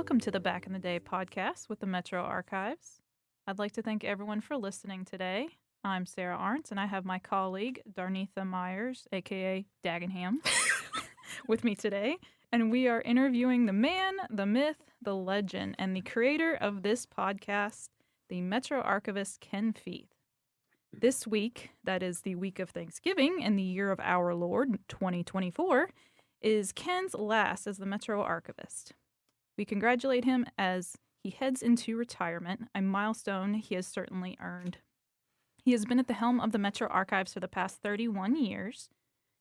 Welcome to the Back in the Day podcast with the Metro Archives. I'd like to thank everyone for listening today. I'm Sarah Arntz, and I have my colleague, Darnetha Myers, aka Dagenham, with me today. And we are interviewing the man, the myth, the legend, and the creator of this podcast, the Metro Archivist Ken Fieth. This week, that is the week of Thanksgiving in the year of our Lord, 2024, is Ken's last as the Metro Archivist. We congratulate him as he heads into retirement, a milestone he has certainly earned. He has been at the helm of the Metro Archives for the past 31 years,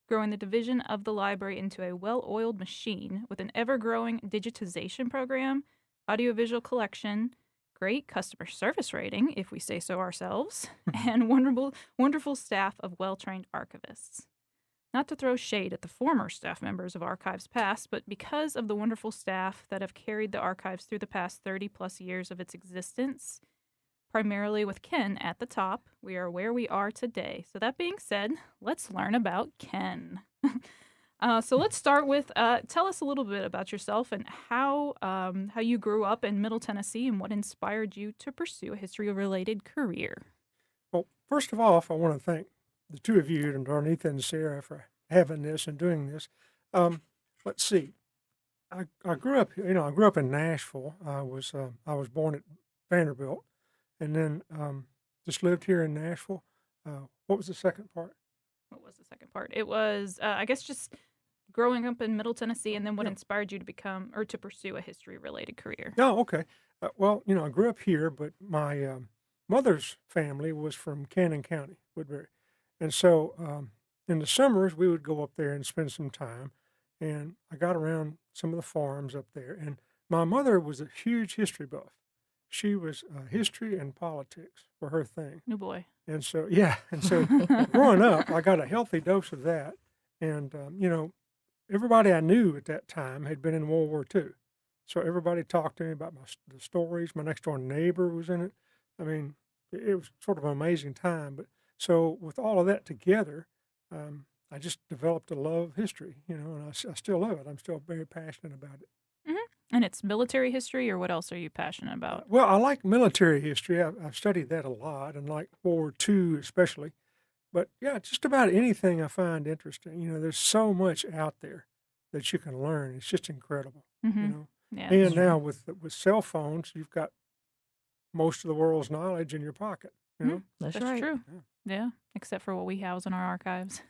growing the division of the library into a well-oiled machine with an ever-growing digitization program, audiovisual collection, great customer service rating, if we say so ourselves, and wonderful staff of well-trained archivists. Not to throw shade at the former staff members of Archives Past, but because of the wonderful staff that have carried the Archives through the past 30-plus years of its existence, primarily with Ken at the top, we are where we are today. So that being said, let's learn about Ken. So let's start with, tell us a little bit about yourself and how you grew up in Middle Tennessee and what inspired you to pursue a history-related career. Well, first of all, I want to thank the two of you, and Darnetha and Sarah, for having this and doing this. Let's see. I grew up, I grew up in Nashville. I was born at Vanderbilt, and then just lived here in Nashville. What was the second part? What was the second part? It was, I guess, just growing up in Middle Tennessee, and then what inspired you to become or to pursue a history-related career. Oh, okay. Well, I grew up here, but my mother's family was from Cannon County, Woodbury. And so in the summers, we would go up there and spend some time. And I got around some of the farms up there. And my mother was a huge history buff. She was history and politics were her thing. Oh, boy. And so, growing up, I got a healthy dose of that. And, everybody I knew at that time had been in World War II. So everybody talked to me about the stories. My next door neighbor was in it. I mean, it was sort of an amazing time. But so with all of that together, I just developed a love of history, and I still love it. I'm still very passionate about it. Mm-hmm. And it's military history, or what else are you passionate about? Well, I like military history. I've studied that a lot, and like World War II especially. But yeah, just about anything I find interesting. There's so much out there that you can learn. It's just incredible. Mm-hmm. Yeah, And now with cell phones, you've got most of the world's knowledge in your pocket. That's right. True. Yeah, except for what we house in our archives.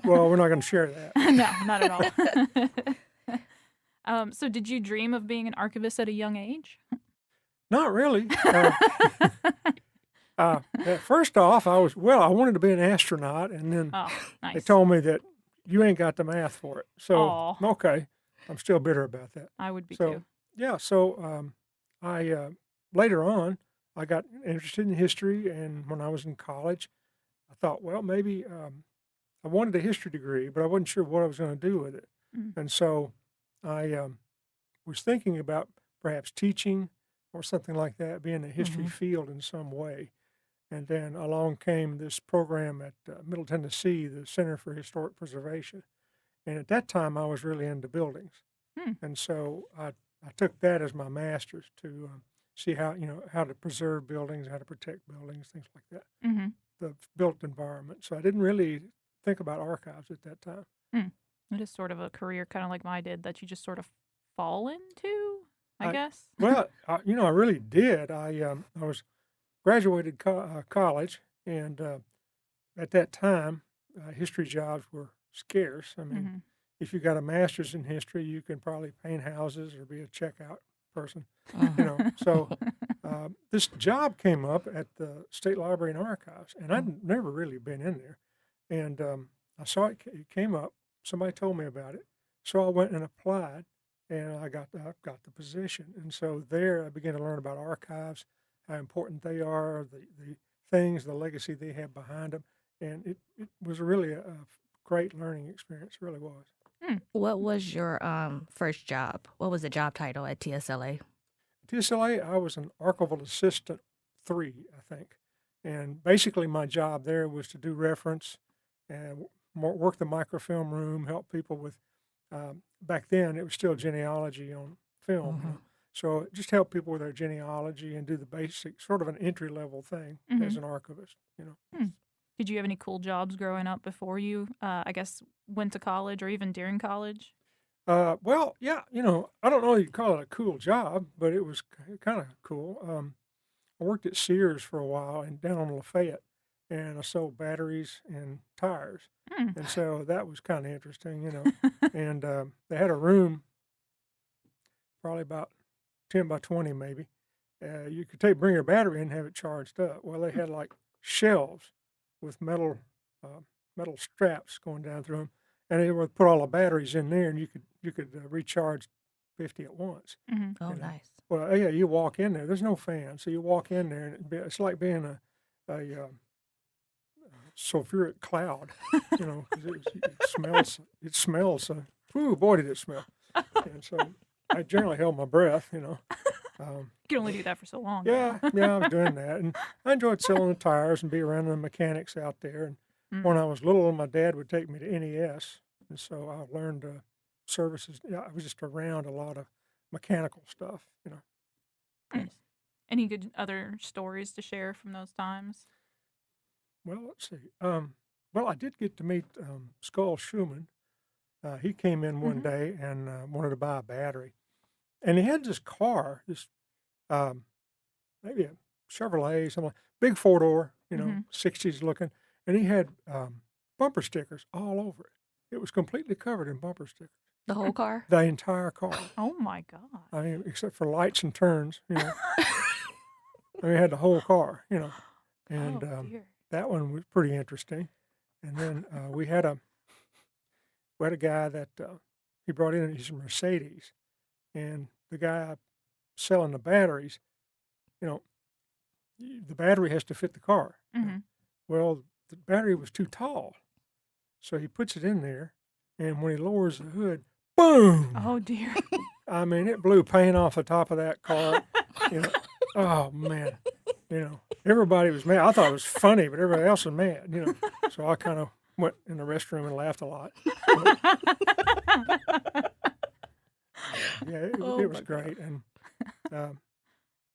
Well, we're not going to share that. No, not at all. So did you dream of being an archivist at a young age? Not really. First off, I wanted to be an astronaut, and then nice. They told me that you ain't got the math for it. So, okay, I'm still bitter about that. I would be too. Yeah, so I later on, I got interested in history, and when I was in college, I thought, well, maybe I wanted a history degree, but I wasn't sure what I was going to do with it. And so I was thinking about perhaps teaching or something like that, being in a history field in some way. And then along came this program at Middle Tennessee, the Center for Historic Preservation. And at that time, I was really into buildings. And so I took that as my master's to see how to preserve buildings, how to protect buildings, things like that, the built environment. So I didn't really think about archives at that time. It is sort of a career kind of like mine did that you just sort of fall into, I guess. Well, I really did. I was graduated college, and at that time, history jobs were scarce. I mean, if you got a master's in history, you can probably paint houses or be a checkout person. So this job came up at the State Library and Archives, and I'd never really been in there. And I saw it came up. Somebody told me about it, so I went and applied, and I got the position. And so there, I began to learn about archives, how important they are, the things, the legacy they have behind them, and it was really a great learning experience. It really was. What was your first job? What was the job title at TSLA? TSLA, I was an archival assistant 3, I think. And basically my job there was to do reference and work the microfilm room, help people with, back then it was still genealogy on film, So just help people with their genealogy and do the basic, sort of an entry-level thing as an archivist, Hmm. Did you have any cool jobs growing up before you, I guess, went to college or even during college? Well, yeah, I don't know if you'd call it a cool job, but it was kind of cool. I worked at Sears for a while and down on Lafayette, and I sold batteries and tires. Hmm. And so that was kind of interesting. And they had a room, probably about 10 by 20 maybe. You could bring your battery in and have it charged up. Well, they had like shelves with metal straps going down through them, and they would put all the batteries in there, and you could recharge 50 at once. Oh, You know. nice. Well, yeah, you walk in there. There's no fan, so you walk in there, and it's like being a sulfuric cloud, because it smells. It smells. Ooh, boy, did it smell! And so I generally held my breath. Um, You can only do that for so long. yeah, yeah, I was doing that, and I enjoyed selling the tires and be around the mechanics out there. And when I was little, my dad would take me to NES, and so I learned services. Yeah, I was just around a lot of mechanical stuff. Nice. Any good other stories to share from those times? Well, let's see. Well, I did get to meet Skull Schumann. He came in one day and wanted to buy a battery, and he had this car, this um, maybe a Chevrolet, something big 4-door, 60s looking, and he had bumper stickers all over it. It was completely covered in bumper stickers. The whole car? The entire car. Oh my God. I mean, except for lights and turns. I mean, he had the whole car. And Oh dear. that one was pretty interesting. And then we had a guy that he brought in his Mercedes, and the guy selling the batteries, you know, the battery has to fit the car. Well, the battery was too tall, so he puts it in there, and when he lowers the hood, boom! Oh dear. I mean, it blew paint off the top of that car. You know, oh man, everybody was mad. I thought it was funny, but everybody else was mad. So I kind of went in the restroom and laughed a lot. Yeah, it was great. And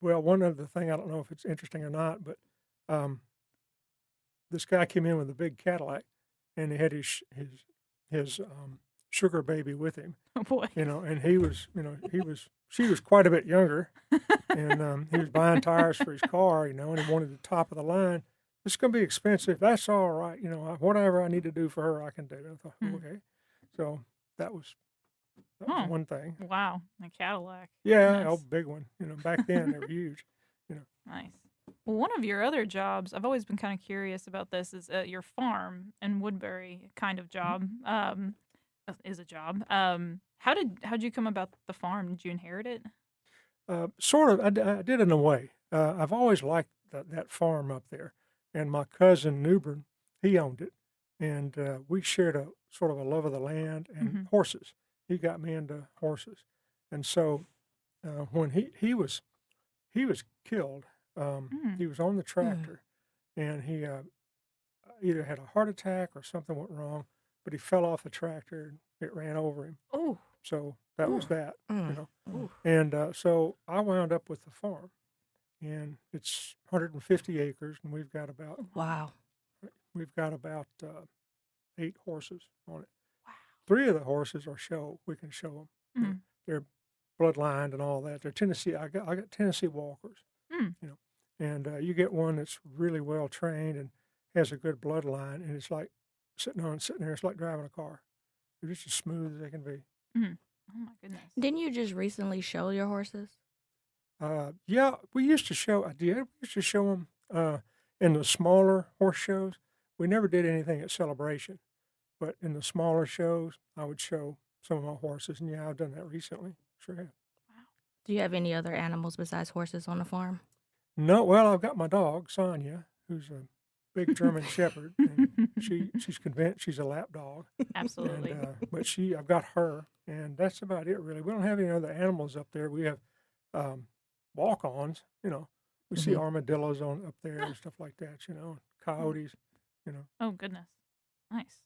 well, one other thing, I don't know if it's interesting or not, but this guy came in with a big Cadillac, and he had his sugar baby with him. Oh boy. And she was quite a bit younger, and he was buying tires for his car, and he wanted the top of the line. This is going to be expensive. That's all right. Whatever I need to do for her, I can do. I thought, okay. So that was one thing. Wow. A Cadillac. Yeah, Goodness. a big one. Back then they were huge. Nice. Well, one of your other jobs, I've always been kind of curious about this, is your farm in Woodbury kind of job. Is a job. How'd you come about the farm? Did you inherit it? Sort of. I did in a way. I've always liked that farm up there, and my cousin Newbern, he owned it, and we shared a sort of a love of the land and horses. He got me into horses, and so when he was killed, he was on the tractor, and he either had a heart attack or something went wrong, but he fell off the tractor and it ran over him. Oh. So that was that. Ooh. And so I wound up with the farm, and it's 150 acres, and we've got about Wow. 8 horses on it. Wow. 3 of the horses are show. We can show them. They're bloodlined and all that. They're Tennessee. I got Tennessee Walkers. And you get one that's really well trained and has a good bloodline, and it's like sitting there. It's like driving a car. They're just as smooth as they can be. Oh my goodness. Didn't you just recently show your horses? Yeah, we used to show. I did. We used to show them in the smaller horse shows. We never did anything at Celebration, but in the smaller shows, I would show some of my horses. And yeah, I've done that recently. Sure have. Wow. Do you have any other animals besides horses on the farm? No, well, I've got my dog Sonia, who's a big German Shepherd, and she's convinced she's a lap dog. Absolutely. And, but I've got her, and that's about it really. We don't have any other animals up there. We have walk-ons. We see armadillos up there and stuff like that. Coyotes. Oh goodness. Nice.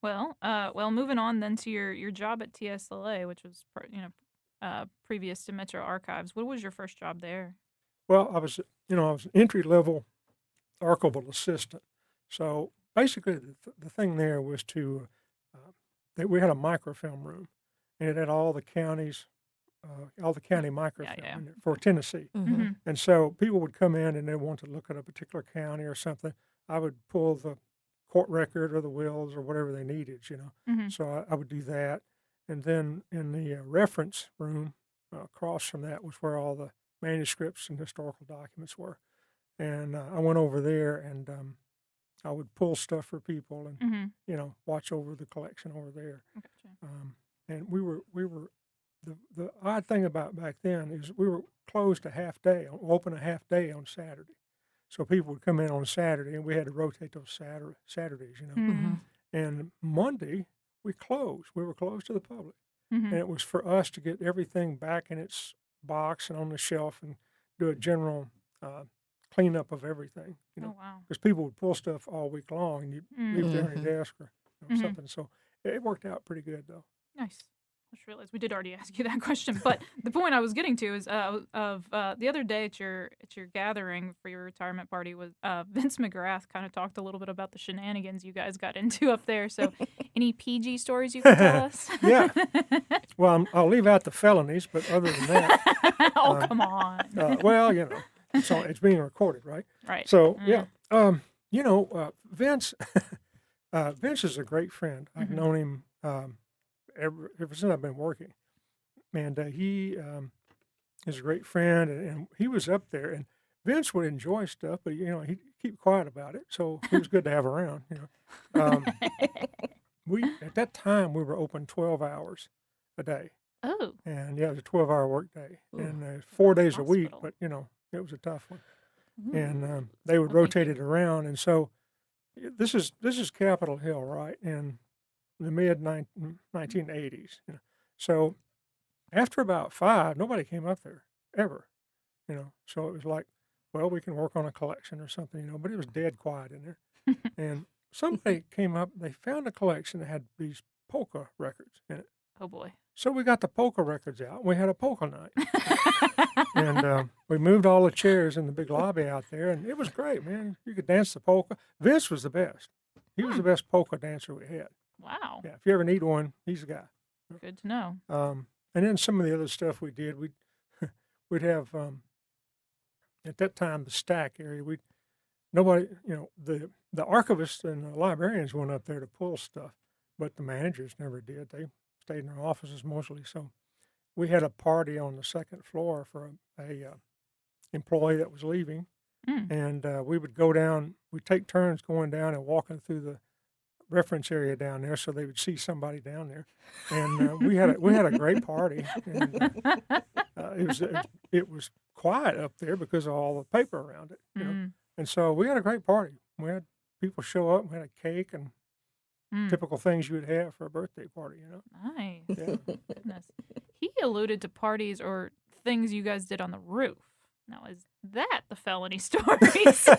Well, moving on then to your job at TSLA, which was previous to Metro Archives. What was your first job there? Well, I was an entry-level archival assistant. So basically, the thing there was that we had a microfilm room, and it had all the counties, all the county microfilm in it for Tennessee. Mm-hmm. And so people would come in and they wanted to look at a particular county or something. I would pull the court record or the wills or whatever they needed, So I would do that. And then in the reference room across from that was where all the manuscripts and historical documents were. And I went over there and I would pull stuff for people and, watch over the collection over there. Gotcha. And we were the odd thing about back then is we were closed a half day, open a half day on Saturday. So people would come in on Saturday, and we had to rotate those Saturdays, Mm-hmm. And Monday, we closed. We were closed to the public. Mm-hmm. And it was for us to get everything back in its box and on the shelf and do a general cleanup of everything, Oh, wow. because people would pull stuff all week long, and you'd leave it there on your desk or something. So it worked out pretty good, though. Nice. I just realized we did already ask you that question, but the point I was getting to is the other day at your gathering for your retirement party was Vince McGrath kind of talked a little bit about the shenanigans you guys got into up there. So, any PG stories you can tell us? Yeah. Well, I'll leave out the felonies, but other than that, oh, come on. well, it's being recorded, right? Right. So yeah, Vince, Vince is a great friend. I've known him ever since I've been working, and he is a great friend, and he was up there, and Vince would enjoy stuff, but he'd keep quiet about it, so he was good to have around. We at that time we were open 12 hours a day. Oh. And it was a 12-hour work day, and 4 days a week, Hospital. but it was a tough one. Ooh. And they would Well, rotate it around, and so this is Capitol Hill, right, in the mid 1980s. So after about 5, nobody came up there ever. So it was like, well, we can work on a collection or something, but it was dead quiet in there. And somebody came up, they found a collection that had these polka records in it. Oh, boy. So we got the polka records out. We had a polka night, and we moved all the chairs in the big lobby out there, and it was great, man. You could dance the polka. Vince was the best. He was the best polka dancer we had. Wow. Yeah, if you ever need one, he's the guy. Good to know. And then some of the other stuff we did, we'd have at that time the stack area. Nobody, the archivists and the librarians went up there to pull stuff, but the managers never did. They stayed in their offices mostly. So we had a party on the second floor for a employee that was leaving, and we would go down. We'd take turns going down and walking through the reference area down there, so they would see somebody down there. And we had a great party. And, it was quiet up there because of all the paper around it. And so we had a great party. We had people show up. We had a cake and typical things you would have for a birthday party, Nice. Yeah. Goodness. He alluded to parties or things you guys did on the roof. Now, is that the felony stories?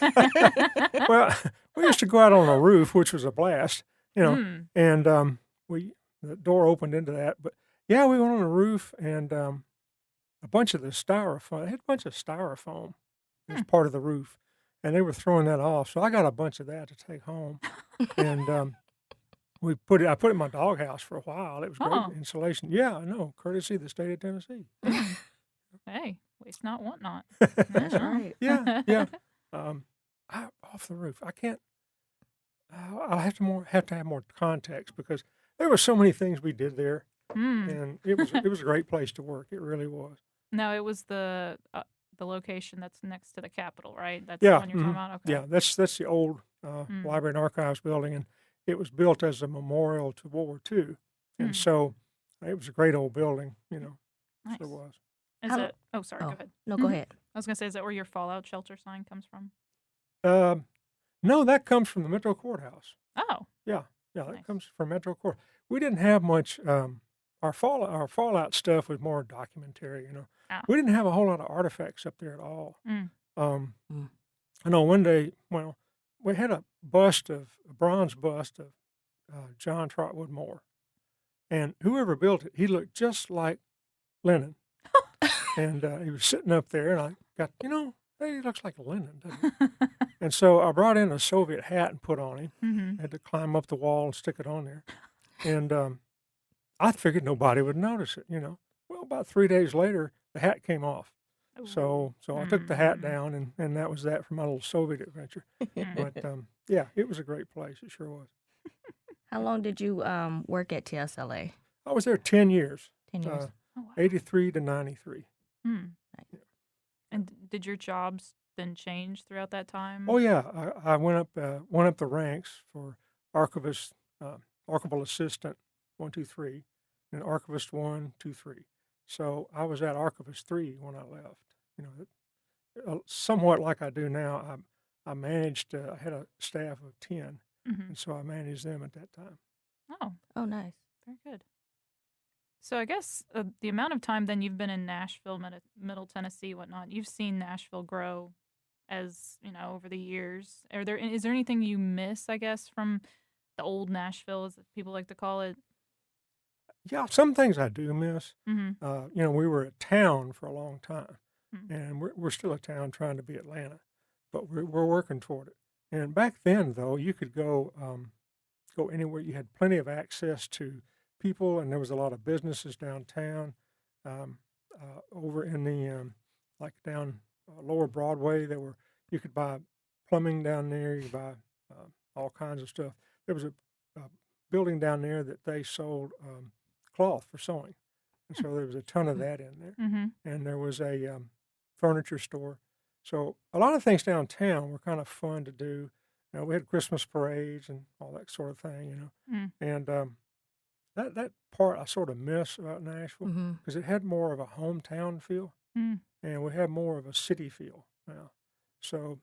Well, we used to go out on the roof, which was a blast, and the door opened into that. But yeah, we went on the roof, and a bunch of the styrofoam. They had a bunch of styrofoam as part of the roof, and they were throwing that off. So I got a bunch of that to take home, and I put it in my doghouse for a while. It was great insulation. Yeah, I know, courtesy of the state of Tennessee. Hey, waste not, want not. That's right. Yeah. Off the roof. I can't. I'll have to have more context because there were so many things we did there, and it was a great place to work. It really was. No, it was the location that's next to the Capitol, right? That's Yeah, the one you're talking about. Okay. Yeah, that's the old Library and Archives building, and it was built as a memorial to World War II, and so it was a great old building. Nice. So it was. Is it? Oh, sorry. Go ahead. No, go ahead. I was gonna say, is that where your fallout shelter sign comes from? No, that comes from the Metro Courthouse. Oh. Yeah, that Nice. comes from Metro Court. We didn't have much. Our fallout stuff was more documentary. Ah. We didn't have a whole lot of artifacts up there at all. Mm. I know one day, we had a bronze bust of John Trotwood Moore, and whoever built it, he looked just like Lennon. And he was sitting up there, and I got, hey, he looks like Lennon, doesn't he? And so I brought in a Soviet hat and put on him. Mm-hmm. I had to climb up the wall and stick it on there. And I figured nobody would notice it, Well, about 3 days later, the hat came off. So I took the hat down, and that was that for my little Soviet adventure. But yeah, it was a great place. It sure was. How long did you work at TSLA? I was there 10 years, 10 years. Oh, wow. 83 to 93. Hmm. And did your jobs then change throughout that time? Oh yeah, I went up the ranks for archivist, archival assistant 1, 2, 3, and archivist 1, 2, 3. So I was at archivist 3 when I left. Somewhat like I do now. I managed. I had a staff of 10, and so I managed them at that time. Oh, nice. Very good. So I guess the amount of time then you've been in Nashville, Middle Tennessee, whatnot, you've seen Nashville grow as, over the years. Is there anything you miss, I guess, from the old Nashville, as people like to call it? Yeah, some things I do miss. Mm-hmm. We were a town for a long time, Mm-hmm. and we're still a town trying to be Atlanta, but we're working toward it. And back then, though, you could go anywhere. You had plenty of access to people, and there was a lot of businesses downtown. Over in the like down Lower Broadway, you could buy plumbing down there. You could buy all kinds of stuff. There was a building down there that they sold cloth for sewing, and so there was a ton of that in there. Mm-hmm. And there was a furniture store. So a lot of things downtown were kind of fun to do. We had Christmas parades and all that sort of thing, Mm. and that part I sort of miss about Nashville because it had more of a hometown feel, Mm. and we have more of a city feel now. So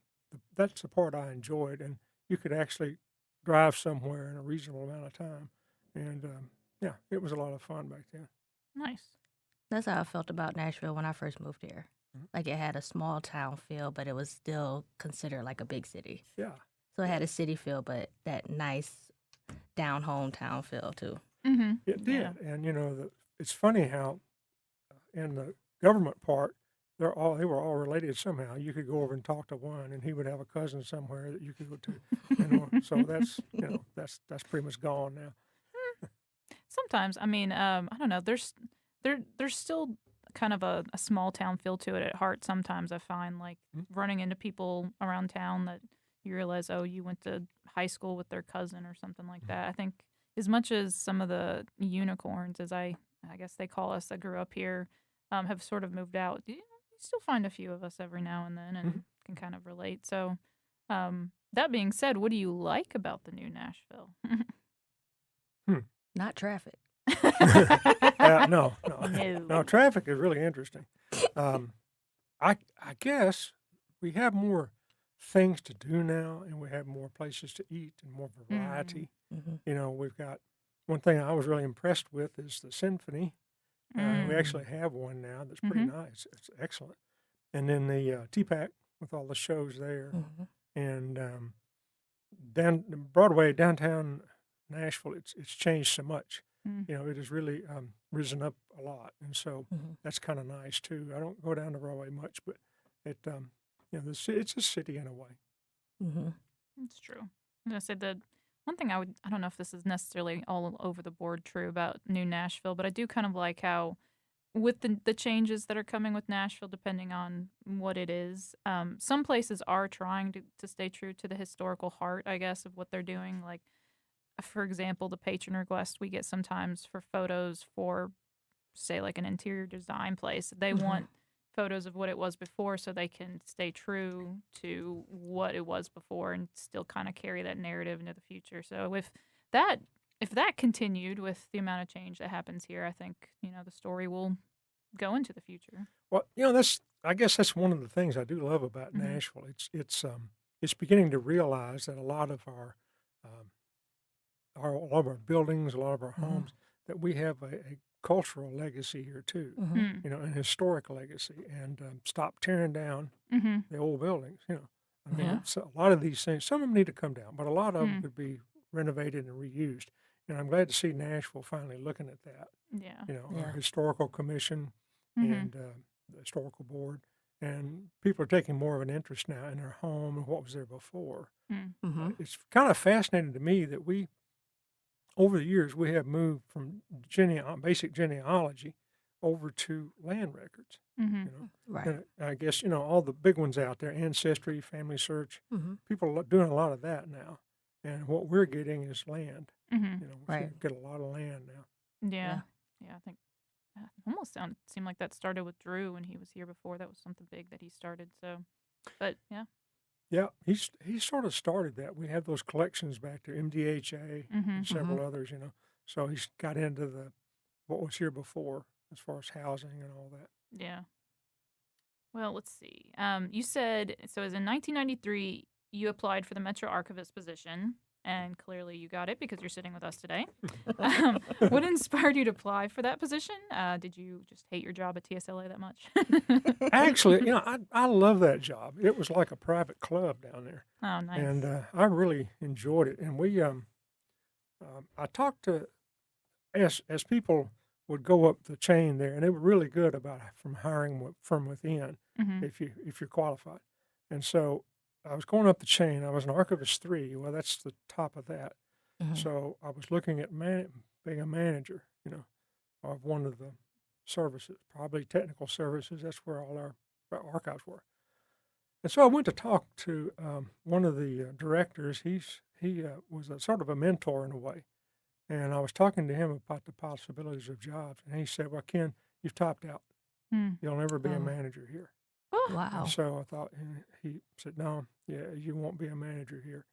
that's the part I enjoyed, and you could actually drive somewhere in a reasonable amount of time, and yeah, it was a lot of fun back then. Nice. That's how I felt about Nashville when I first moved here. Like it had a small town feel, but it was still considered like a big city. Yeah. So it had a city feel, but that nice down home town feel too. Mm-hmm. It did, Yeah. and it's funny how in the government part they were all related somehow. You could go over and talk to one, and he would have a cousin somewhere that you could go to. So that's that's pretty much gone now. Sometimes, I mean, I don't know. There's still kind of a small town feel to it at heart. Sometimes I find like running into people around town that you realize, oh, you went to high school with their cousin or something like that. I think as much as some of the unicorns, as I guess they call us that grew up here, have sort of moved out, you still find a few of us every now and then and can kind of relate. So that being said, what do you like about the new Nashville? Not traffic. No. No. Traffic is really interesting. I guess we have more things to do now, and we have more places to eat and more variety. We've got one thing I was really impressed with is the symphony. We actually have one now that's pretty nice. It's excellent. And then the T-Pack with all the shows there, and down Broadway, downtown Nashville, it's changed so much. It has really risen up a lot, and so that's kind of nice too. I don't go down to Broadway much, but it's a city in a way. It's true. I'm gonna say that one thing I don't know if this is necessarily all over the board true about new Nashville, but I do kind of like how with the changes that are coming with Nashville, depending on what it is, some places are trying to stay true to the historical heart, I guess, of what they're doing. Like, for example, the patron request we get sometimes for photos for, say, like an interior design place. They want photos of what it was before so they can stay true to what it was before and still kind of carry that narrative into the future. So if that continued with the amount of change that happens here, I think, the story will go into the future. Well, I guess that's one of the things I do love about Nashville. It's beginning to realize that a lot of our buildings, a lot of our homes, that we have a cultural legacy here too, an historic legacy, and stop tearing down the old buildings. I mean, so a lot of these things, some of them need to come down, but a lot of them could be renovated and reused. And I'm glad to see Nashville finally looking at that. Yeah. Our historical commission and the historical board. And people are taking more of an interest now in their home and what was there before. Mm-hmm. It's kind of fascinating to me that over the years, we have moved from basic genealogy over to land records. Right. And I guess all the big ones out there, Ancestry, Family Search. Mm-hmm. People are doing a lot of that now, and what we're getting is land. We Right. get a lot of land now. Yeah. I think almost seemed like that started with Drew when he was here before. That was something big that he started. So, but yeah. Yeah, he sort of started that. We have those collections back there, MDHA and several others. So he's got into what was here before as far as housing and all that. Yeah. Well, let's see. You said so. As in 1993, you applied for the Metro Archivist position, and clearly you got it because you're sitting with us today. What inspired you to apply for that position? Did you just hate your job at TSLA that much? Actually, I love that job. It was like a private club down there, Oh, nice. and I really enjoyed it. And I talked to as people would go up the chain there, and they were really good about from hiring from within if you're qualified. And so I was going up the chain. I was an Archivist 3. Well, that's the top of that. So I was looking at being a manager, of one of the services, probably technical services. That's where all our archives were. And so I went to talk to one of the directors. He was a sort of a mentor in a way. And I was talking to him about the possibilities of jobs. And he said, well, Ken, you've topped out. You'll never be a manager here. Wow. And so I thought, and he said, no, yeah, you won't be a manager here.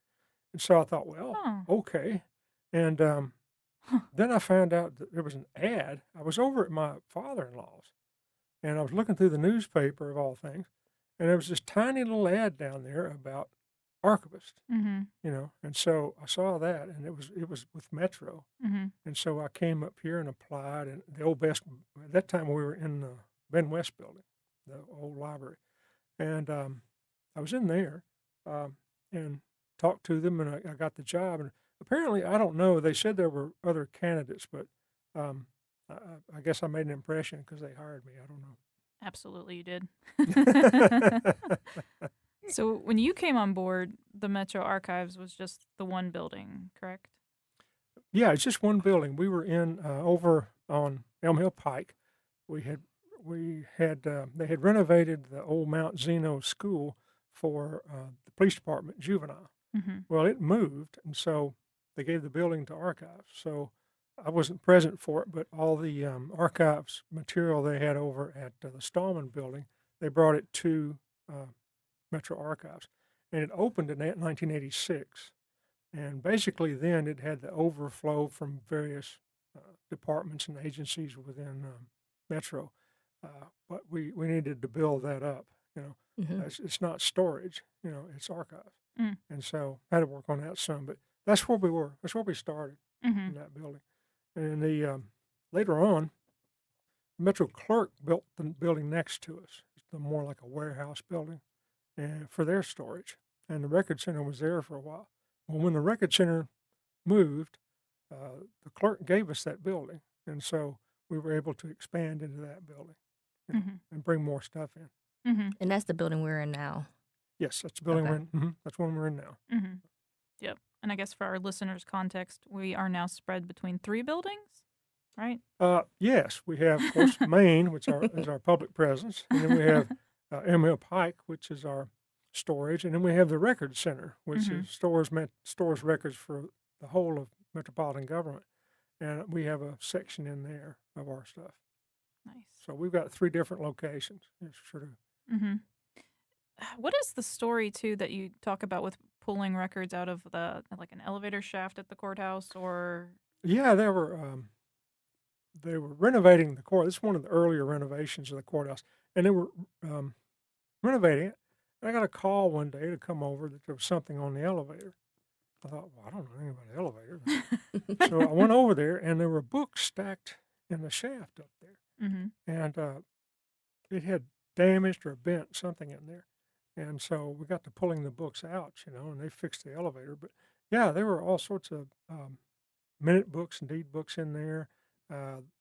And so I thought, well, okay. And then I found out that there was an ad. I was over at my father-in-law's, and I was looking through the newspaper of all things, and there was this tiny little ad down there about Archivist, and so I saw that, and it was with Metro, and so I came up here and applied, and the old best, at that time we were in the Ben West building, the old library, and I was in there, and talked to them, and I got the job, and apparently, I don't know, they said there were other candidates, but I guess I made an impression because they hired me, I don't know. Absolutely, you did. So when you came on board, the Metro Archives was just the one building, correct? Yeah, it's just one building. We were in over on Elm Hill Pike. They had renovated the old Mount Zeno school for the police department juvenile. Well, it moved, and so they gave the building to archives. So I wasn't present for it, but all the archives material they had over at the Stallman building, they brought it to Metro Archives, and it opened in 1986. And basically, then it had the overflow from various departments and agencies within Metro, but we needed to build that up. It's not storage. It's archives, and so I had to work on that some. But that's where we were. That's where we started in that building. And later on, the Metro clerk built the building next to us. It's more like a warehouse building, and for their storage. And the record center was there for a while. Well, when the record center moved, the clerk gave us that building, and so we were able to expand into that building and bring more stuff in. And that's the building we're in now. Yes, that's the building we're in. That's one we're in now. Yep. And I guess for our listeners' context, we are now spread between 3 buildings, right? Yes, we have, of course, Main, which is our public presence, and then we have Emerald Pike, which is our storage, and then we have the Record Center, which is stores records for the whole of metropolitan government, and we have a section in there of our stuff. Nice. So we've got 3 different locations. It's true. What is the story too that you talk about with pulling records out of like an elevator shaft at the courthouse, or? Yeah, they were renovating the court. This is one of the earlier renovations of the courthouse, and they were renovating it. And I got a call one day to come over that there was something on the elevator. I thought, well, I don't know anything about elevators. So I went over there, and there were books stacked in the shaft up there. And it had damaged or bent something in there. And so we got to pulling the books out, and they fixed the elevator. But yeah, there were all sorts of minute books and deed books in there.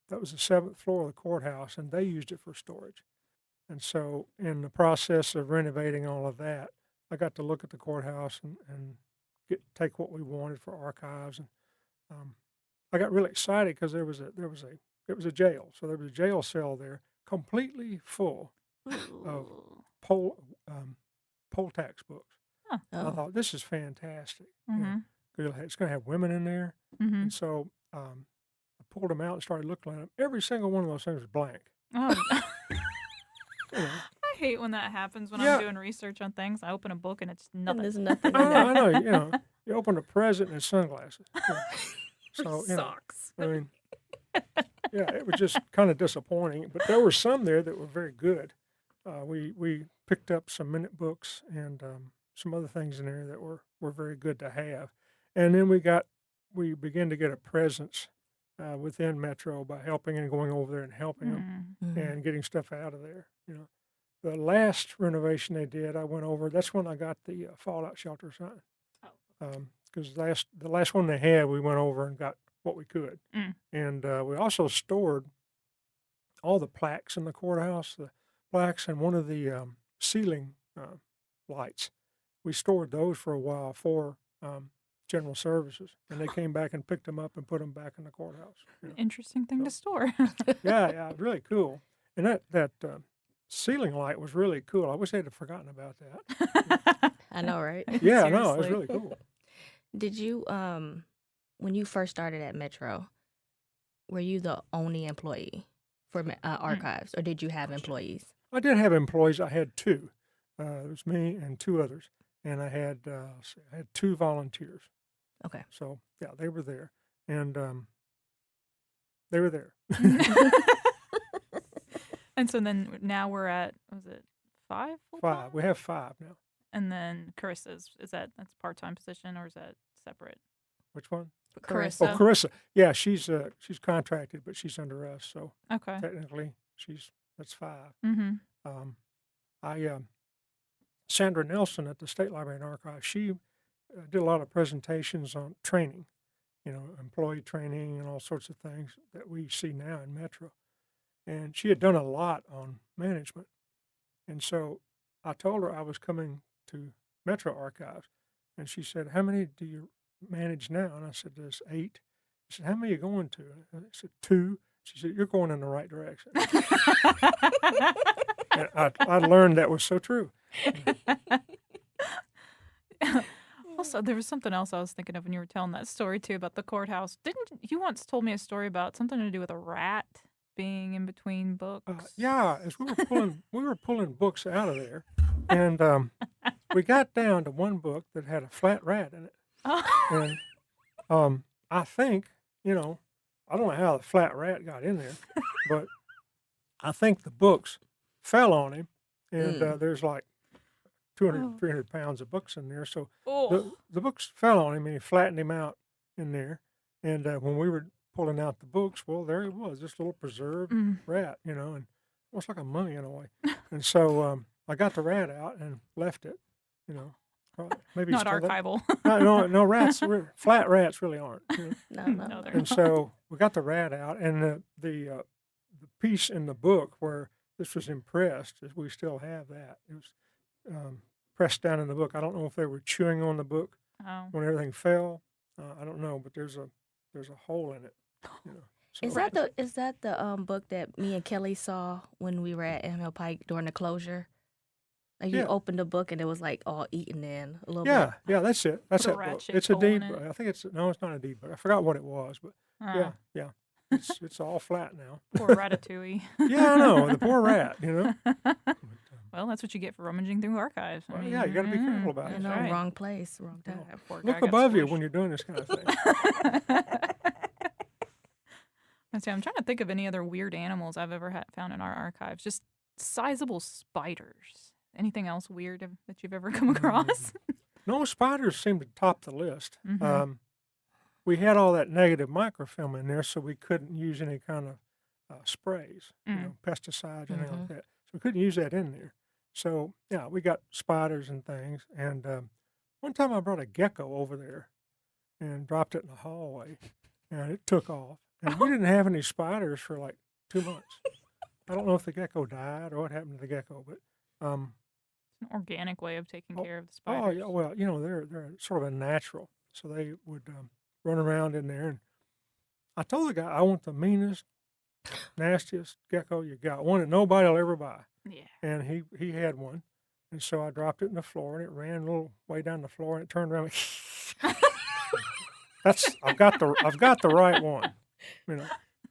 that was the 7th floor of the courthouse, and they used it for storage. And so in the process of renovating all of that, I got to look at the courthouse and take what we wanted for archives. And I got really excited because it was a jail. So there was a jail cell there completely full of poll tax books. Huh. I thought, this is fantastic. Mm-hmm. It's going to have women in there. Mm-hmm. And so I pulled them out and started looking at them. Every single one of those things was blank. Oh. You know. I hate when that happens when Yeah. I'm doing research on things. I open a book and it's nothing. There's nothing. I know. You know, you open a present and it's sunglasses. Yeah. So, you know, Socks. I mean, yeah, it was just kind of disappointing. But there were some there that were very good. We picked up some minute books and some other things in there that were very good to have. And then we began to get a presence within Metro by helping and going over there and helping them Mm. and getting stuff out of there. You know, the last renovation they did, I went over. That's when I got the fallout shelter sign. Because the last one they had, we went over and got what we could. Mm. And we also stored all the plaques in the courthouse, the plaques and one of the ceiling lights. We stored those for a while for general services, and they came back and picked them up and put them back in the courthouse. You know. Interesting thing to store. Yeah, really cool. And that ceiling light was really cool. I wish they'd have forgotten about that. I know, right? Yeah, no, it was Seriously. really cool. Did you, when you first started at Metro, were you the only employee for archives, or did you have employees? I did have employees. I had 2. It was me and 2 others, and I had 2 volunteers. Okay. So yeah, they were there, and they were there. And so then now we're at, was it 5? 5. We have 5 now. And then Carissa's, that's part-time position or is that separate? Which one? Carissa. Oh, Carissa. Yeah, she's contracted, but she's under us, so Okay. technically that's 5. Mm-hmm. Sandra Nelson at the State Library and Archives, she did a lot of presentations on training, you know, employee training and all sorts of things that we see now in Metro. And she had done a lot on management. And so I told her I was coming to Metro Archives. And she said, how many do you manage now? And I said, there's 8. She said, how many are you going to? And I said, 2. She said, you're going in the right direction. And I learned that was so true. Also, there was something else I was thinking of when you were telling that story too about the courthouse. Didn't you once told me a story about something to do with a rat being in between books? Yeah, as we were pulling books out of there, and we got down to one book that had a flat rat in it. And I think, you know, I don't know how the flat rat got in there, but I think the books fell on him, and there's like 200, 300 pounds of books in there. So the books fell on him, and he flattened him out in there. And when we were pulling out the books, well, there he was, this little preserved rat, you know, and almost like a mummy in a way. And so I got the rat out and left it, you know. Maybe Not still archival. no rats. Flat rats really aren't. You know? No. they're And not. so we got the rat out, and the piece in the book where this was impressed, is we still have that. It was pressed down in the book. I don't know if they were chewing on the book Oh. when everything fell. I don't know, but there's a hole in it. You know. So Is that the book that me and Kelly saw when we were at ML Pike during the closure? Like you Yeah. opened the book and it was like all eaten in a little Yeah, bit. yeah, that's it. That's Put a that book. rat-shaped It's a hole in deed it. book. I think it's not a deed book. I forgot what it was, but yeah. It's all flat now. Poor Ratatouille. Yeah, I know, the poor rat, you know. But, Well, that's what you get for rummaging through archives. Well, yeah, you gotta be careful about You it. know, Right. wrong place, wrong time. Poor guy Look got above you squished. when you're doing this kind of thing. Let's see, I'm trying to think of any other weird animals I've ever found in our archives. Just sizable spiders. Anything else weird that you've ever come across? No, spiders seem to top the list. Mhm. We had all that negative microfilm in there, so we couldn't use any kind of sprays, you know, pesticides, anything like that. So we couldn't use that in there. So, yeah, we got spiders and things. And one time I brought a gecko over there and dropped it in the hallway, and it took off. And we didn't have any spiders for like 2 months. I don't know if the gecko died or what happened to the gecko, but An organic way of taking care of the oh spiders. yeah, well, they're sort of a natural, so they would run around in there. And I told the guy I want the meanest, nastiest gecko you got, one that nobody will ever buy. Yeah. And he had one, and so I dropped it in the floor, and it ran a little way down the floor, and it turned around. I've got the right one, you know.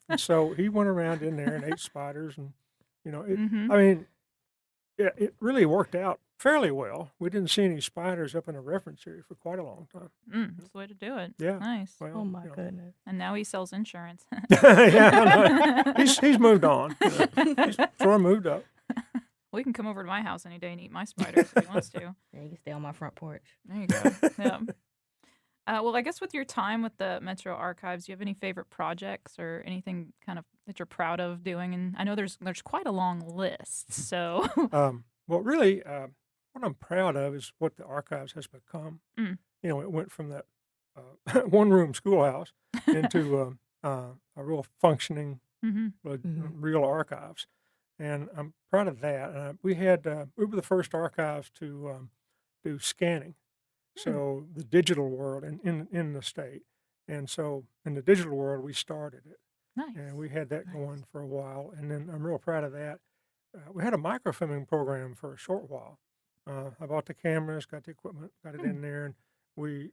And so he went around in there and ate spiders, and Mm-hmm. I mean, it really worked out fairly well. We didn't see any spiders up in the reference area for quite a long time. That's the way to do it. Yeah. Nice. Well, Oh my goodness. And now he sells insurance. yeah, I know. He's moved on. He's sort of moved up. Well, he can come over to my house any day and eat my spiders if he wants to. Yeah, you can stay on my front porch. There you go. Yeah. Well, I guess with your time with the Metro Archives, do you have any favorite projects or anything kind of that you're proud of doing? And I know there's quite a long list. So, Well, really, what I'm proud of is what the archives has become. Mm. It went from that one-room schoolhouse into a real functioning, real archives, and I'm proud of that. We were the first archives to do scanning, so the digital world in the state, and so in the digital world we started it. nice. And we had that going for a while, and then I'm real proud of that. We had a microfilming program for a short while. I bought the cameras, got the equipment, got it in there, and we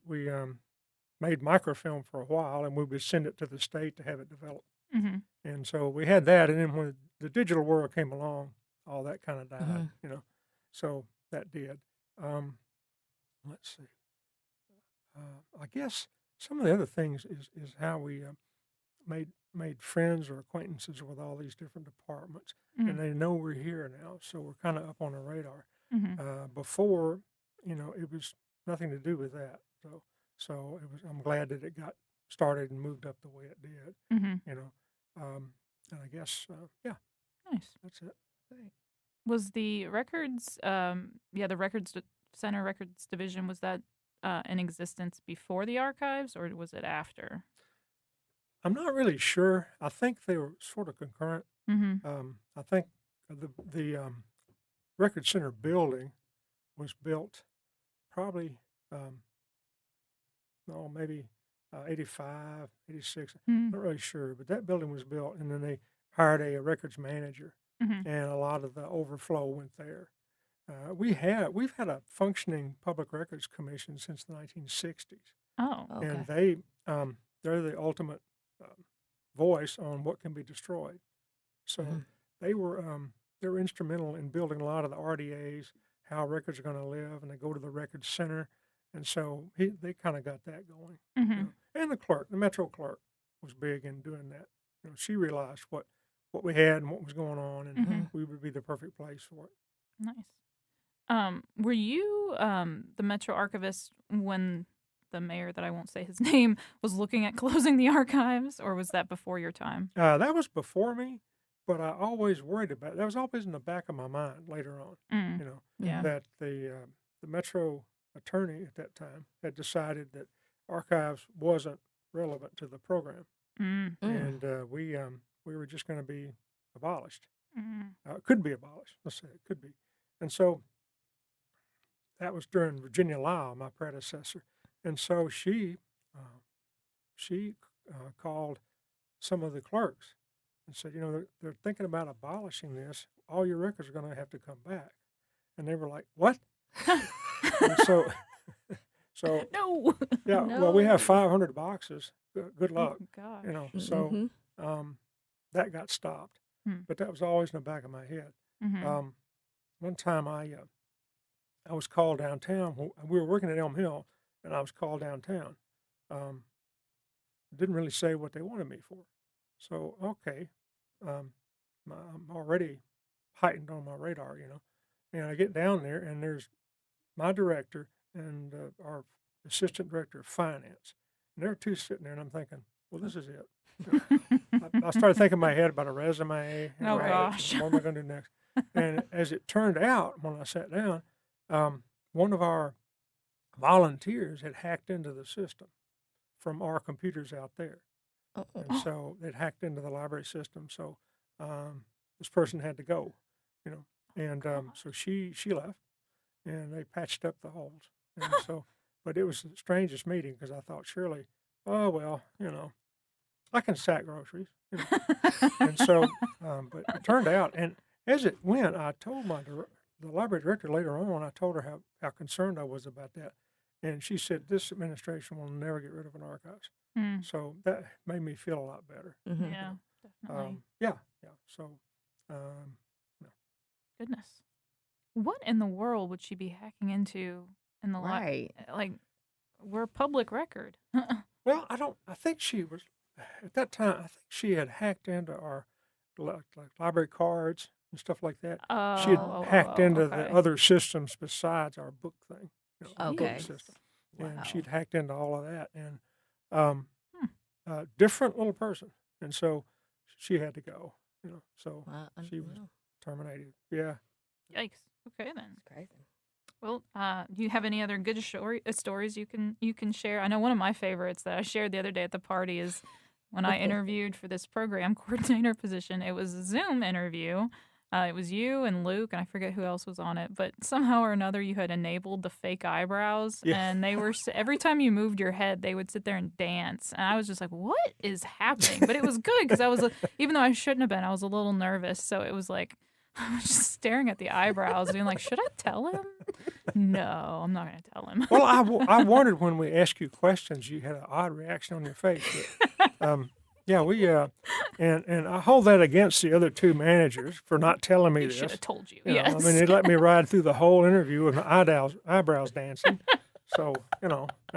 made microfilm for a while, and we would send it to the state to have it developed. Mm-hmm. And so we had that, and then when the digital world came along, all that kind of died, So that did. Let's see. I guess some of the other things is how we made friends or acquaintances with all these different departments, and they know we're here now, so we're kind of up on the radar. Before, it was nothing to do with that. So it was. I'm glad that it got started and moved up the way it did. And I guess, yeah, Nice. that's it. Was the records, the Center Records Division, was that in existence before the archives or was it after? I'm not really sure. I think they were sort of concurrent. Mm-hmm. I think the Record Center building was built probably, maybe 85, 86. Not really sure, but that building was built, and then they hired a records manager, and a lot of the overflow went there. We've had a functioning public records commission since the 1960s, Oh, Okay. and they're the ultimate voice on what can be destroyed. So they were instrumental in building a lot of the RDAs, how records are going to live, and they go to the records center, and so they kind of got that going. And the Metro clerk, was big in doing that. She realized what we had and what was going on, and we would be the perfect place for it. nice. Were you the Metro Archivist when the mayor, that I won't say his name, was looking at closing the archives, or was that before your time? That was before me, but I always worried about it. That was always in the back of my mind later on, Yeah. that the Metro attorney at that time had decided that archives wasn't relevant to the program, and we were just going to be abolished. Could be abolished. Let's say it could be. And so that was during Virginia Lau, my predecessor. And so she called some of the clerks and said, they're thinking about abolishing this. All your records are going to have to come back. And they were like, what? And so No. yeah, well, we have 500 boxes. Good luck. Oh, gosh. So that got stopped. But that was always in the back of my head. One time I was called downtown. We were working at Elm Hill, and I was called downtown. Didn't really say what they wanted me for. So, okay, I'm already heightened on my radar, And I get down there, and there's my director and our assistant director of finance. And there are two sitting there, and I'm thinking, well, this is it. I started thinking in my head about a resume. And Oh, gosh. What am I going to do next? And as it turned out, when I sat down, one of our volunteers had hacked into the system from our computers out there. Oh, oh, and so they'd hacked into the library system. So this person had to go, you know, and so she left, and they patched up the holes. And so, but it was the strangest meeting because I thought surely, oh well, I can sack groceries, and so, but it turned out, and as it went, I told the library director later on. I told her how concerned I was about that, and she said this administration will never get rid of an archives. Mm, So that made me feel a lot better. mhm. yeah, definitely. Yeah. So, um, no. Goodness. What in the world would she be hacking into in the Right. like we're public record. Well, I think she was at that time. I think she had hacked into our like library cards and stuff like that. She had hacked into the okay. other systems besides our book thing, our book Okay. system, Wow. and she'd hacked into all of that. And Hmm. different little person, and so she had to go. So Wow. she was Wow. terminated. Yeah. Yikes. Okay then. That's crazy. Well, do you have any other good stories you can share? I know one of my favorites that I shared the other day at the party is when I interviewed for this program coordinator position. It was a Zoom interview. It was you and Luke, and I forget who else was on it. But somehow or another, you had enabled the fake eyebrows, Yeah. and they were every time you moved your head, they would sit there and dance. And I was just like, "What is happening?" But it was good because I was, even though I shouldn't have been, I was a little nervous. So it was like I was just staring at the eyebrows, being like, "Should I tell him?" No, I'm not going to tell him. Well, I wondered when we asked you questions, you had an odd reaction on your face. But, yeah, we and I hold that against the other two managers for not telling me He this. should have told you. I Yes. mean, they let me ride through the whole interview with my eyebrows dancing. So, and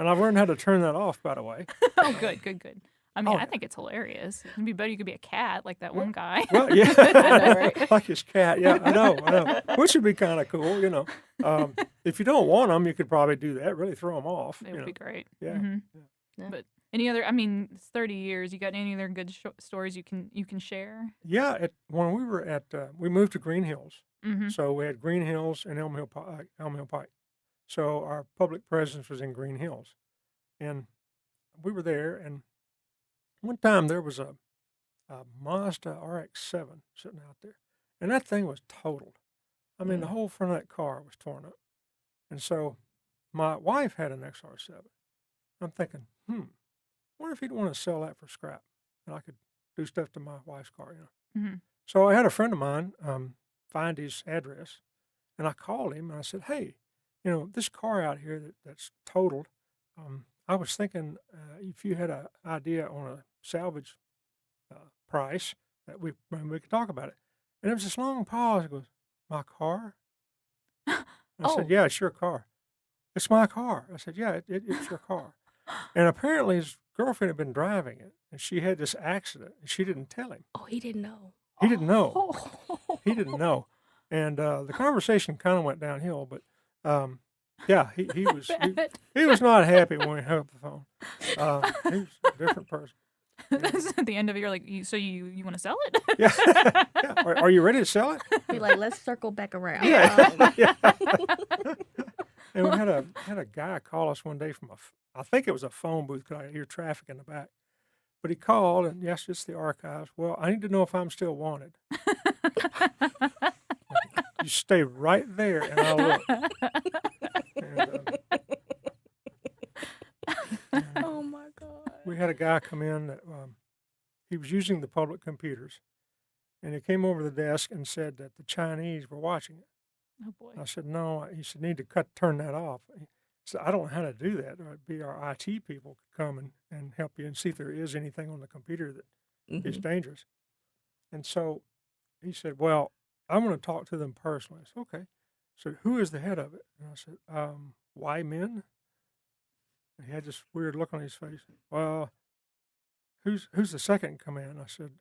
I've learned how to turn that off, by the way. Oh, good. I mean, Oh, I yeah. think it's hilarious. It'd be better you could be a cat like that one guy. Well, yeah, I know, right? like his cat. Yeah, I know. Which would be kind of cool, If you don't want them, you could probably do that. Really throw them off. It would be great. Yeah. Mhm. Yeah. But any other? I mean, it's 30 years. You got any other good stories you can share? Yeah, when we were we moved to Green Hills. Mm-hmm. So we had Green Hills and Elm Hill Pike. So our public presence was in Green Hills. And we were there, and one time there was a Mazda RX-7 sitting out there. And that thing was totaled. I mean, the whole front of that car was torn up. And so my wife had an XR7. I'm thinking, wonder if he'd want to sell that for scrap. And I could do stuff to my wife's car, Mm-hmm. So I had a friend of mine find his address, and I called him and I said, "Hey, this car out here that's totaled. I was thinking if you had an idea on a salvage price that we could talk about it." And there was this long pause. He goes, "My car?" I said, "Yeah, it's your car." "It's my car." I said, "Yeah, it's your car." And apparently his girlfriend had been driving it, and she had this accident, and she didn't tell him. Oh, he didn't know. He didn't know. Oh. He didn't know. And the conversation kind of went downhill, but yeah, he was he was not happy when we hung up the phone. He was a different person. At the end of it, you're like, so you want to sell it? Yeah. Are you ready to sell it? Be like, let's circle back around. Yeah. And we had a guy call us one day from I think it was a phone booth because I hear traffic in the back. But he called, and yes, it's the archives. Well, I need to know if I'm still wanted. You stay right there, and I'll look. Oh my God. We had a guy come in that he was using the public computers, and he came over to the desk and said that the Chinese were watching it. Oh boy. I said, "No." He said, "Need to turn that off." He said, "I don't know how to do that. It'd be our IT people could come and help you and see if there is anything on the computer that is dangerous." And so he said, "Well, I'm going to talk to them personally." I said, "Okay." So who is the head of it? And I said, "Why men?" And he had this weird look on his face. "Well, who's the second in command?" I said,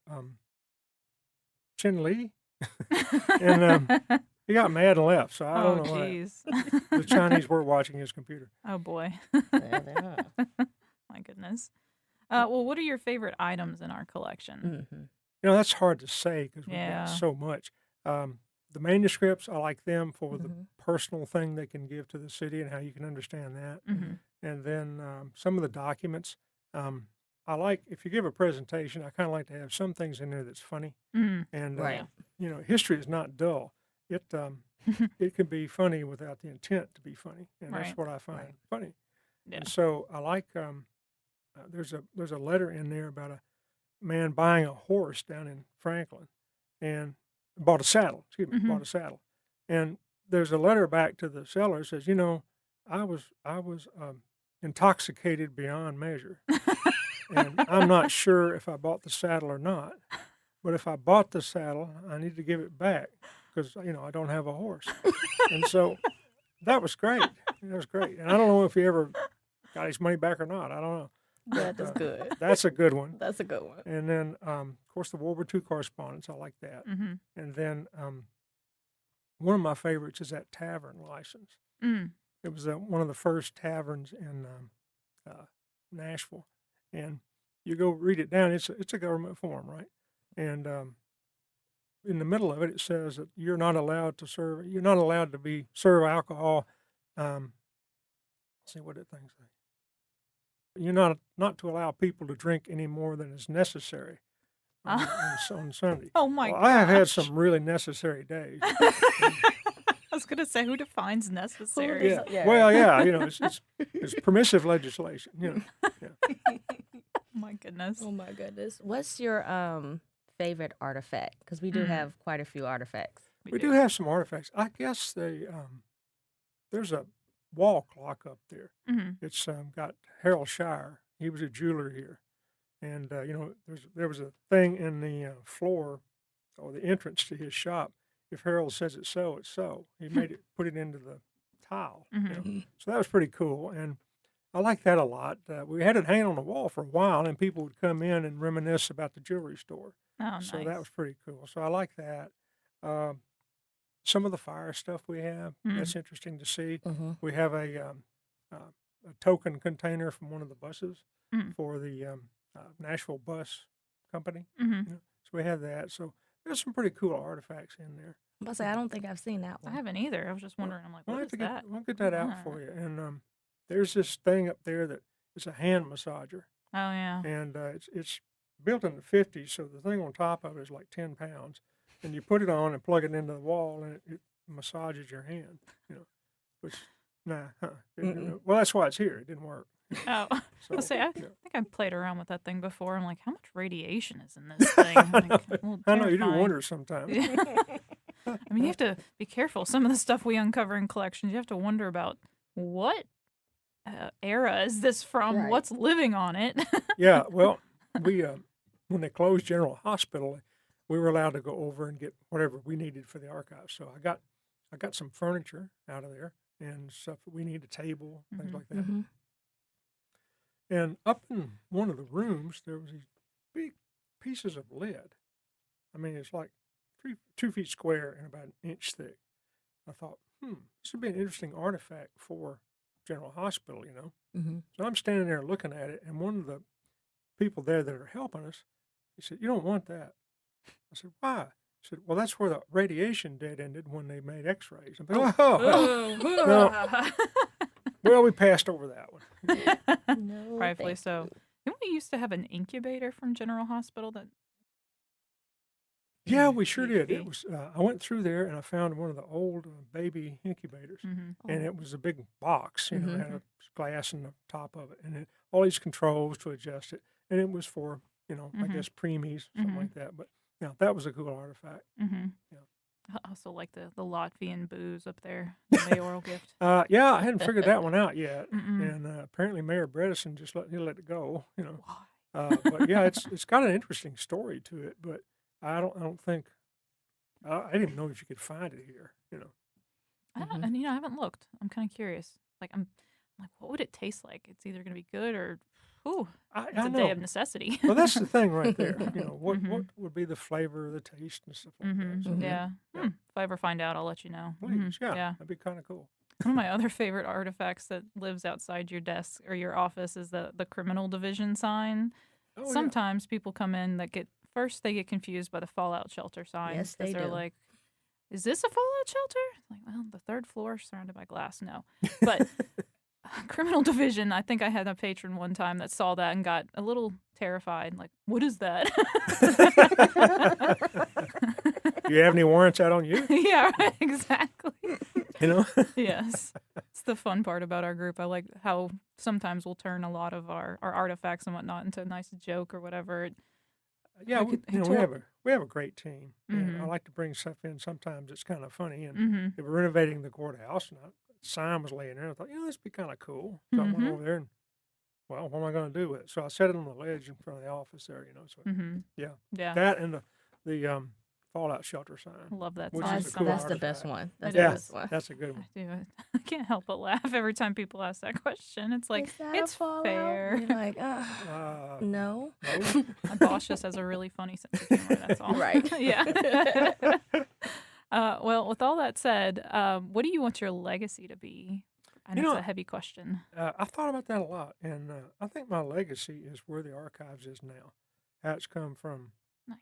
"Chin Lee." And he got mad and left. So I don't know why. Jeez. The Chinese were watching his computer. Oh boy. Yeah, they are. My goodness. Well, what are your favorite items in our collection? Mm-hmm. That's hard to say because we've Yeah. got so much. The manuscripts, I like them for the Mhm. personal thing they can give to the city and how you can understand that. Mm-hmm. And then some of the documents, I like, if you give a presentation, I kind of like to have some things in there that's funny. Mm. And, Right. history is not dull. It can be funny without the intent to be funny. And Right. that's what I find Right. funny. Yeah. And so I like, there's a letter in there about a man buying a horse down in Franklin and bought a saddle, bought a saddle. And there's a letter back to the seller that says, I was intoxicated beyond measure. And I'm not sure if I bought the saddle or not, but if I bought the saddle, I need to give it back because, I don't have a horse. And so that was great. That was great. And I don't know if he ever got his money back or not. I don't know. That But, is good. That's a good one. That's a good one. And then, of course, the World War II correspondence. I like that. Mm-hmm. And then one of my favorites is that tavern license. Mm. It was one of the first taverns in Nashville. And you go read it down. It's a government form, right? And in the middle of it, it says that you're not allowed to serve serve alcohol. Let's see what it things say. You're not to allow people to drink any more than is necessary on Sunday. Oh my Well, gosh. I have had some really necessary days. I was gonna say, who defines necessary? Yeah. Yeah. Well, yeah. It's permissive legislation. Yeah. Oh my goodness. Oh my goodness. What's your favorite artifact? Because we do have quite a few artifacts. We do have some artifacts. I guess there's a wall clock up there. Mm-hmm. It's got Harold Shire. He was a jeweler here, and there was a thing in the floor or the entrance to his shop. If Harold says it's so, it's so. He put it into the tile. Mm-hmm. So that was pretty cool, and I like that a lot. We had it hanging on the wall for a while, and people would come in and reminisce about the jewelry store. Oh, So nice. that was pretty cool. So I like that. Some of the fire stuff we have, that's interesting to see. Mm-hmm. We have a token container from one of the buses Mhm. for the Nashville Bus Company. Mm-hmm. So we have that. So there's some pretty cool artifacts in there. I'm about to say, I don't think I've seen that I one. haven't either. I was just wondering. I'm like, We'll what have is to that? we'll get that out for you. And there's this thing up there that is a hand massager. Oh yeah. And it's built in the 50s, so the thing on top of it is like 10 pounds. And you put it on and plug it into the wall, and it massages your hand, which, well, that's why it's here. It didn't work. Oh, So, I say, I yeah. think I've played around with that thing before. I'm like, how much radiation is in this thing? I'm like, well, I know, you do terrifying. wonder sometimes. I mean, you have to be careful. Some of the stuff we uncover in collections, you have to wonder about what era is this from? Right. What's living on it? Yeah, well, we when they closed General Hospital, we were allowed to go over and get whatever we needed for the archives. So I got some furniture out of there and stuff that we need, a table, things like that. Mm-hmm. And up in one of the rooms, there was these big pieces of lead. I mean, it's like 2 feet square and about an inch thick. I thought, this would be an interesting artifact for General Hospital, Mm-hmm. So I'm standing there looking at it, and one of the people there that are helping us, he said, "You don't want that." I said, "Why?" He said, "Well, that's where the radiation dead ended when they made X-rays." I'm like, no. Well, we passed over that one. No, Rightfully thank so. you. Didn't we used to have an incubator from General Hospital that? Yeah, we sure did. It was. I went through there and I found one of the old baby incubators, Mm-hmm. and it was a big box. It Mhm. had a glass in the top of it, and all these controls to adjust it. And it was for I Mhm. guess preemies, something Mhm. like that. But that was a cool artifact. Mm-hmm. Yeah. I also like the Latvian booze up there, the mayoral gift. Yeah, I hadn't figured that one out yet, Mm-mm. and apparently Mayor Bredesen just let it go. Why? But yeah, it's got an interesting story to it. But I don't think I didn't even know if you could find it here. I don't, and I haven't looked. I'm kind of curious. Like I'm like, what would it taste like? It's either gonna be good or, ooh, I it's a know. day of necessity. Well, that's the thing right there. What Mhm. would be the flavor, the taste, and stuff like Mm-hmm. that. So, Yeah. Yeah. If I ever find out, I'll let you know. please, Mhm. yeah, that'd be kind of cool. One of my other favorite artifacts that lives outside your desk or your office is the criminal division sign. Oh, Sometimes people come in that get confused by the fallout shelter sign. Yes, 'cause they they're do. like, is this a fallout shelter? Like, well, the third floor is surrounded by glass. No. But criminal division. I think I had a patron one time that saw that and got a little terrified. Like, what is that? Do you have any warrants out on you? Yeah, right, exactly. You know? Yes. It's the fun part about our group. I like how sometimes we'll turn a lot of our artifacts and whatnot into a nice joke or whatever. Yeah, I could- we have a great team. And I Mhm. like to bring stuff in. Sometimes it's kind of funny. And Mm-hmm. they were renovating the courthouse, and a sign was laying there. I thought, this would be kind of cool. So I went Mhm. over there and, well, what am I going to do with it? So I set it on the ledge in front of the office there, So Mm-hmm. yeah, Yeah. that and the fallout shelter sign. Love that Which sign. is That's a cool that's the best artifact. one. That's It the is. best one. That's a good I one. do. I can't help but laugh every time people ask that question. It's like, Is that it's a fallout? fair. You're like, Uh, no. no. My boss just has a really funny sense of humor. That's all. Right. Yeah. Well, with all that said, what do you want your legacy to be? And You it's know, a heavy question. I've thought about that a lot, and I think my legacy is where the archives is now. How it's come from Nice.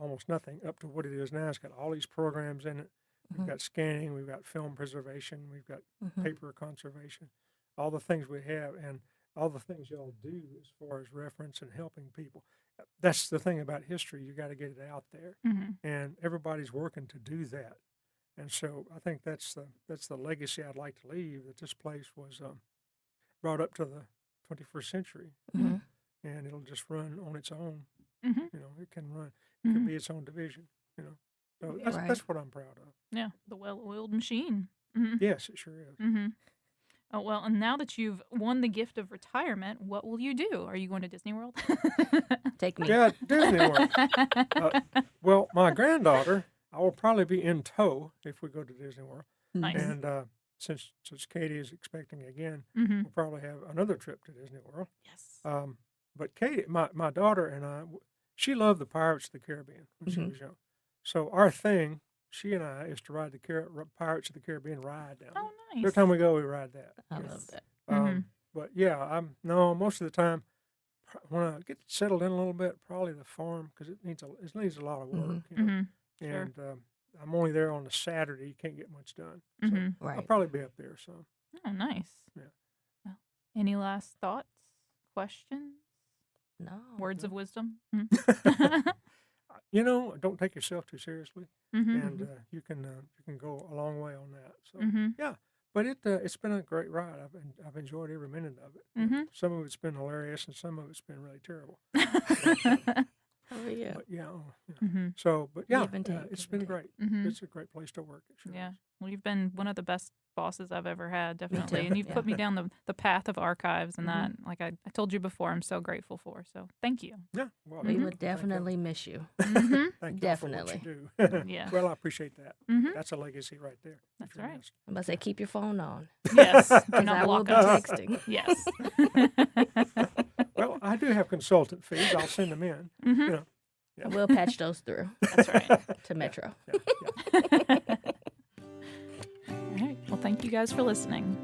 almost nothing up to what it is now. It's got all these programs in it. We've got scanning, we've got film preservation, we've got paper conservation, all the things we have, and all the things y'all do as far as reference and helping people. That's the thing about history. You got to get it out there, Mm-hmm. and everybody's working to do that. And so I think that's the legacy I'd like to leave. That this place was brought up to the 21st century, Mm-hmm. and it'll just run on its own. Mm-hmm. It can run. It can be its own division. So that's Right. that's what I'm proud of. Yeah, the well-oiled machine. Mm-hmm. Yes, it sure is. Mm-hmm. Oh, well, and now that you've won the gift of retirement, what will you do? Are you going to Disney World? Take me. Yeah, Disney World. Well, my granddaughter, I will probably be in tow if we go to Disney World. Nice. And since Katie is expecting again, Mm-hmm. we'll probably have another trip to Disney World. Yes. But Katie, my daughter and I, she loved the Pirates of the Caribbean when she was young. So our thing, she and I, is to ride the Pirates of the Caribbean ride down there. Oh, nice. Every time we go, we ride that. I love that. But yeah, most of the time when I get settled in a little bit, probably the farm because it needs a lot of work. Mm-hmm. And I'm only there on a Saturday. You can't get much done. So Mm-hmm. Right. I'll probably be up there. So Oh, nice. Yeah. Well, any last thoughts, questions, No. words of wisdom? don't take yourself too seriously, Mm-hmm. and you can go a long way on that. So Mm-hmm. yeah, but it's been a great ride. I've enjoyed every minute of it. Mm-hmm. Some of it's been hilarious, and some of it's been really terrible. Oh yeah. But yeah. Mm-hmm. So, but yeah, Give and take, it's give been and take. great. Mm-hmm. It's a great place to work. It sure Yeah. is. Well, you've been one of the best bosses I've ever had, definitely. too. And you've Yeah. put me down the path of archives and Mhm. that, like I told you before, I'm so grateful for. So thank you. Yeah. Well, We Mhm. would definitely miss you. Mm-hmm. thank you Definitely. for what you do. Yeah. Well, I appreciate that. Mm-hmm. That's a legacy right there. That's if you're right. honest. I'm about to say, keep your phone on. Yes. Do Because not I will block be us. texting. Yes. Well, I do have consultant fees. I'll send them in. Mm-hmm. Yeah. We'll patch those through That's right. to Metro. Yeah. All right. Well, thank you guys for listening.